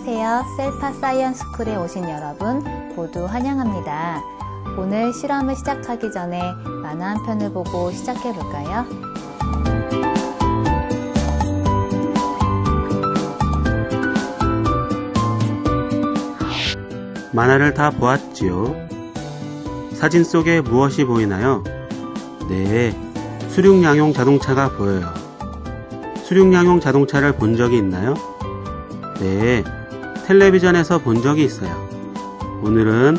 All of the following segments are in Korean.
안녕하세요. 셀파 사이언스 스쿨에 오신 여러분 모두 환영합니다. 오늘 실험을 시작하기 전에 만화 한 편을 보고 시작해 볼까요? 만화를 다 보았지요. 사진 속에 무엇이 보이나요? 네, 수륙양용 자동차가 보여요. 수륙양용 자동차를 본 적이 있나요? 네, 텔레비전에서 본 적이 있어요. 오늘은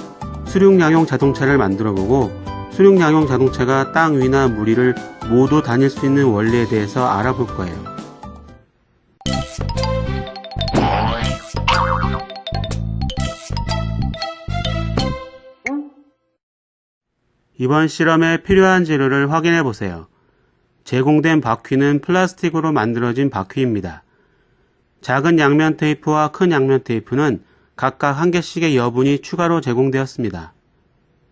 수륙양용 자동차를 만들어보고 수륙양용 자동차가 땅 위나 물 위를 모두 다닐 수 있는 원리에 대해서 알아볼 거예요. 이번 실험에 필요한 재료를 확인해 보세요. 제공된 바퀴는 플라스틱으로 만들어진 바퀴입니다. 작은 양면 테이프와 큰 양면 테이프는 각각 한 개씩의 여분이 추가로 제공되었습니다.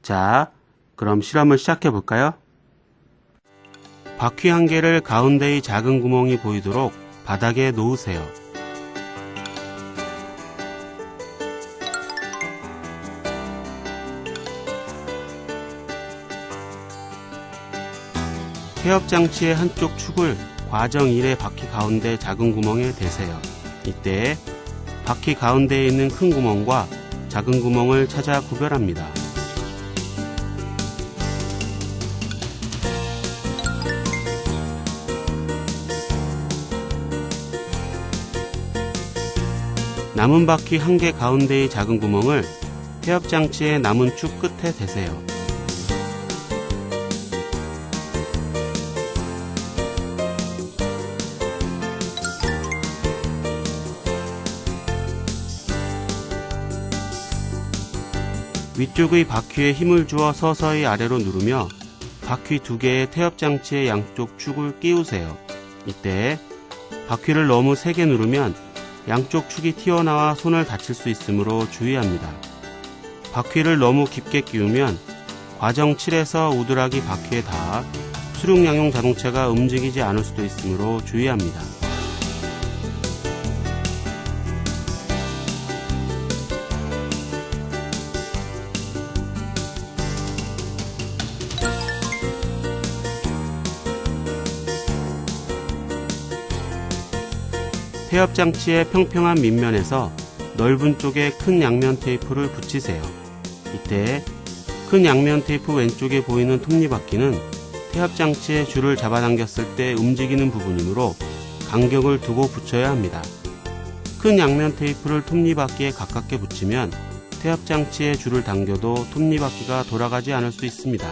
자, 그럼 실험을 시작해 볼까요? 바퀴 한 개를 가운데의 작은 구멍이 보이도록 바닥에 놓으세요. 태엽장치의 한쪽 축을 과정 1의 바퀴 가운데 작은 구멍에 대세요. 이때 바퀴 가운데에 있는 큰 구멍과 작은 구멍을 찾아 구별합니다. 남은 바퀴 한 개 가운데의 작은 구멍을 태엽장치의 남은 축 끝에 대세요. 위쪽의 바퀴에 힘을 주어 서서히 아래로 누르며 바퀴 두 개의 태엽장치의 양쪽 축을 끼우세요. 이때 바퀴를 너무 세게 누르면 양쪽 축이 튀어나와 손을 다칠 수 있으므로 주의합니다. 바퀴를 너무 깊게 끼우면 과정 7에서 우드락이 바퀴에 닿아 수륙양용 자동차가 움직이지 않을 수도 있으므로 주의합니다. 태엽장치의 평평한 밑면에서 넓은 쪽에 큰 양면 테이프를 붙이세요. 이때 큰 양면 테이프 왼쪽에 보이는 톱니바퀴는 태엽장치의 줄을 잡아당겼을 때 움직이는 부분이므로 간격을 두고 붙여야 합니다. 큰 양면 테이프를 톱니바퀴에 가깝게 붙이면 태엽장치의 줄을 당겨도 톱니바퀴가 돌아가지 않을 수 있습니다.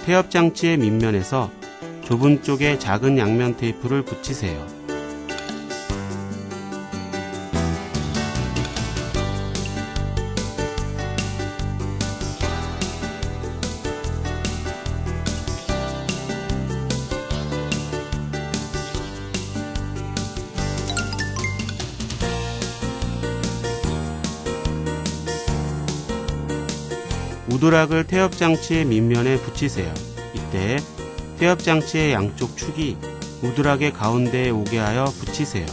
태엽장치의 밑면에서 좁은 쪽에 작은 양면 테이프를 붙이세요. 우드락을 태엽장치의 밑면에 붙이세요. 이때 태엽장치의 양쪽 축이 우드락의 가운데에 오게 하여 붙이세요.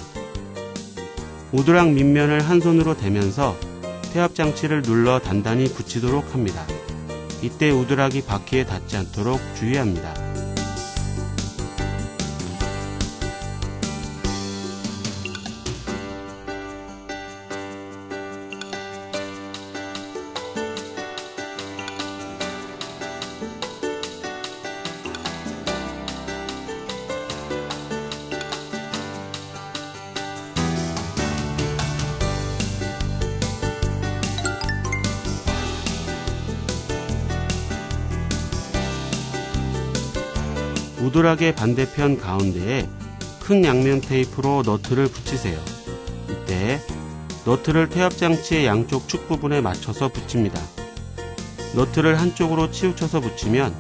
우드락 밑면을 한 손으로 대면서 태엽장치를 눌러 단단히 붙이도록 합니다. 이때 우드락이 바퀴에 닿지 않도록 주의합니다. 우드락의 반대편 가운데에 큰 양면 테이프로 너트를 붙이세요. 이때 너트를 태엽장치의 양쪽 축 부분에 맞춰서 붙입니다. 너트를 한쪽으로 치우쳐서 붙이면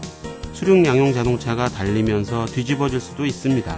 수륙양용 자동차가 달리면서 뒤집어질 수도 있습니다.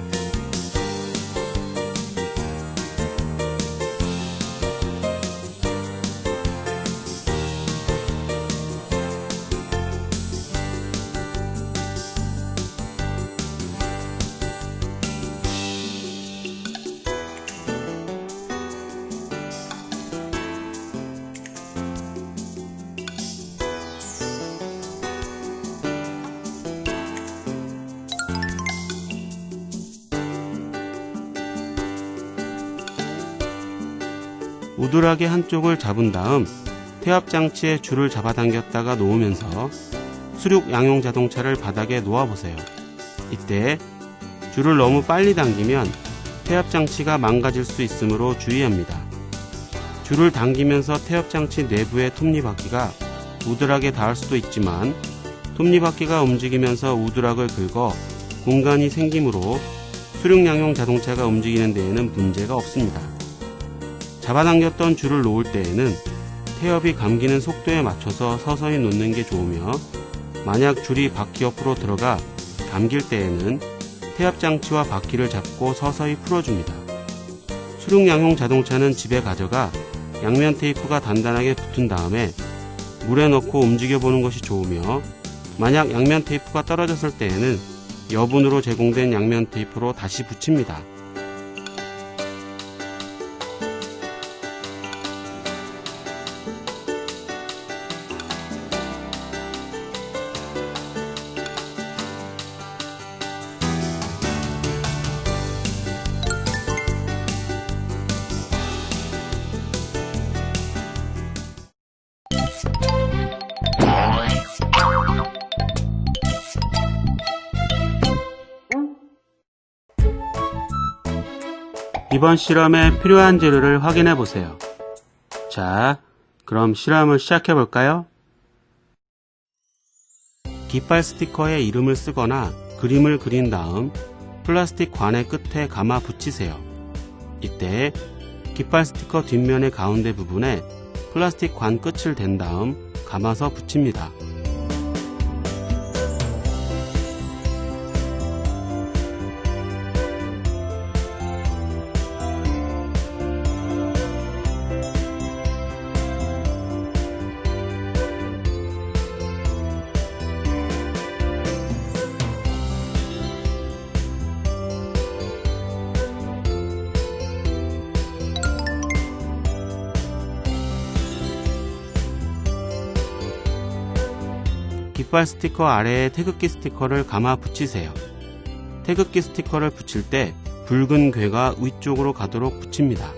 우드락의 한쪽을 잡은 다음 태엽장치에 줄을 잡아당겼다가 놓으면서 수륙 양용 자동차를 바닥에 놓아보세요. 이때 줄을 너무 빨리 당기면 태엽장치가 망가질 수 있으므로 주의합니다. 줄을 당기면서 태엽장치 내부의 톱니바퀴가 우드락에 닿을 수도 있지만 톱니바퀴가 움직이면서 우드락을 긁어 공간이 생기므로 수륙 양용 자동차가 움직이는 데에는 문제가 없습니다. 잡아당겼던 줄을 놓을 때에는 태엽이 감기는 속도에 맞춰서 서서히 놓는 게 좋으며, 만약 줄이 바퀴 옆으로 들어가 감길 때에는 태엽장치와 바퀴를 잡고 서서히 풀어줍니다. 수륙 양용 자동차는 집에 가져가 양면 테이프가 단단하게 붙은 다음에 물에 넣고 움직여 보는 것이 좋으며, 만약 양면 테이프가 떨어졌을 때에는 여분으로 제공된 양면 테이프로 다시 붙입니다. 이번 실험에 필요한 재료를 확인해 보세요. 자, 그럼 실험을 시작해 볼까요? 깃발 스티커에 이름을 쓰거나 그림을 그린 다음 플라스틱 관의 끝에 감아 붙이세요. 이때 깃발 스티커 뒷면의 가운데 부분에 플라스틱 관 끝을 댄 다음 감아서 붙입니다. 깃발 스티커 아래에 태극기 스티커를 감아 붙이세요. 태극기 스티커를 붙일 때 붉은 궤가 위쪽으로 가도록 붙입니다.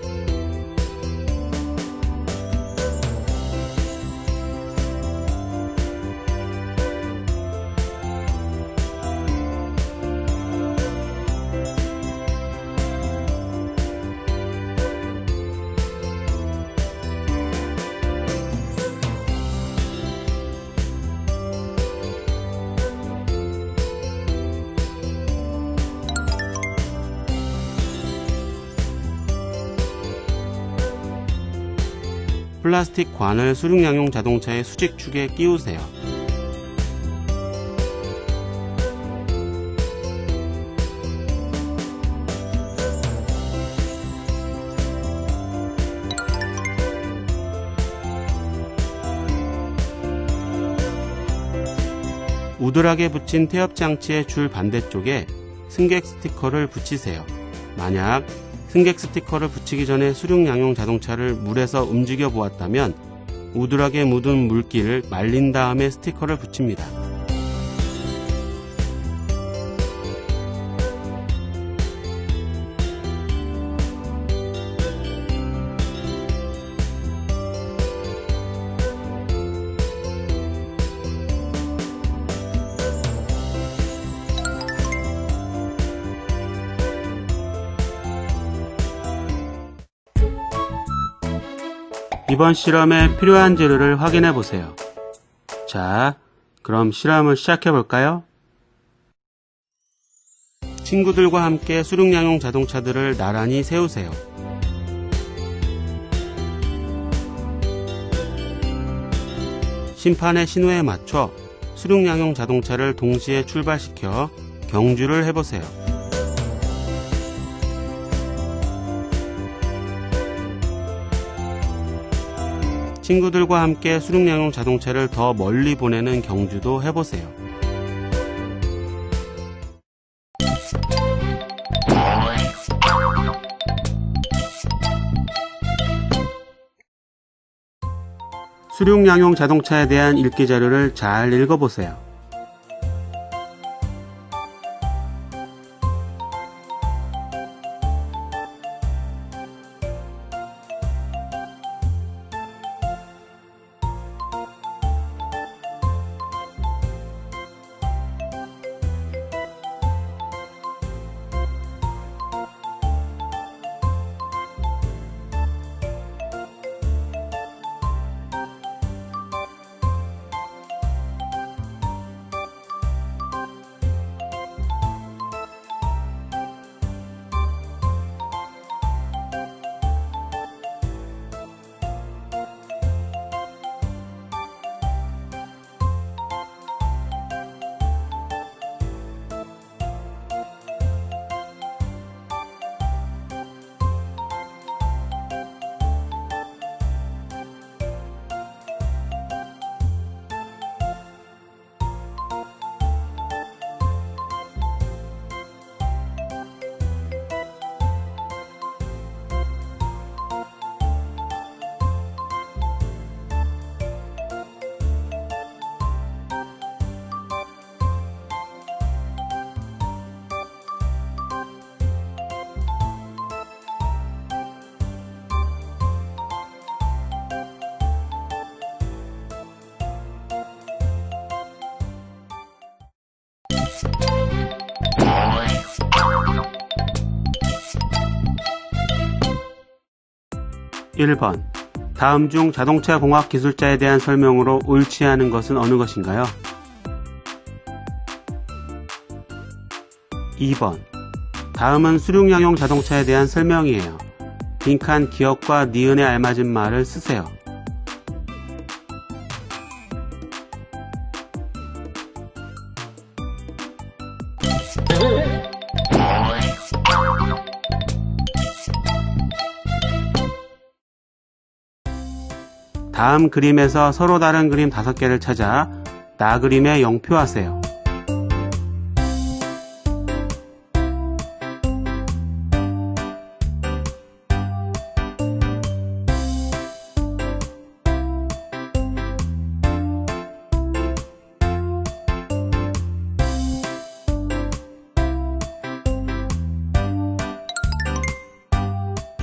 플라스틱 관을 수륙 양용 자동차의 수직축에 끼우세요. 우드락에 붙인 태엽장치의 줄 반대쪽에 승객 스티커를 붙이세요. 만약 승객 스티커를 붙이기 전에 수륙 양용 자동차를 물에서 움직여 보았다면 우드락에 묻은 물기를 말린 다음에 스티커를 붙입니다. 이번 실험에 필요한 재료를 확인해 보세요. 자, 그럼 실험을 시작해 볼까요? 친구들과 함께 수륙 양용 자동차들을 나란히 세우세요. 심판의 신호에 맞춰 수륙 양용 자동차를 동시에 출발시켜 경주를 해보세요. 친구들과 함께 수륙 양용 자동차를 더 멀리 보내는 경주도 해보세요. 수륙 양용 자동차에 대한 읽기 자료를 잘 읽어보세요. 1번. 다음 중 자동차 공학 기술자에 대한 설명으로 옳지 않은 것은 어느 것인가요? 2번. 다음은 수륙양용 자동차에 대한 설명이에요. 빈칸 기억과 니은에 알맞은 말을 쓰세요. 다음 그림에서 서로 다른 그림 5개를 찾아 나 그림에 0표 하세요.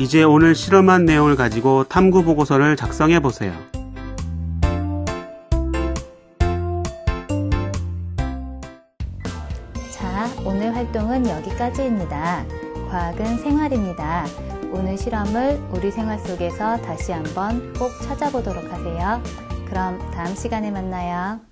이제 오늘 실험한 내용을 가지고 탐구 보고서를 작성해 보세요. 자, 오늘 활동은 여기까지입니다. 과학은 생활입니다. 오늘 실험을 우리 생활 속에서 다시 한번 꼭 찾아보도록 하세요. 그럼 다음 시간에 만나요.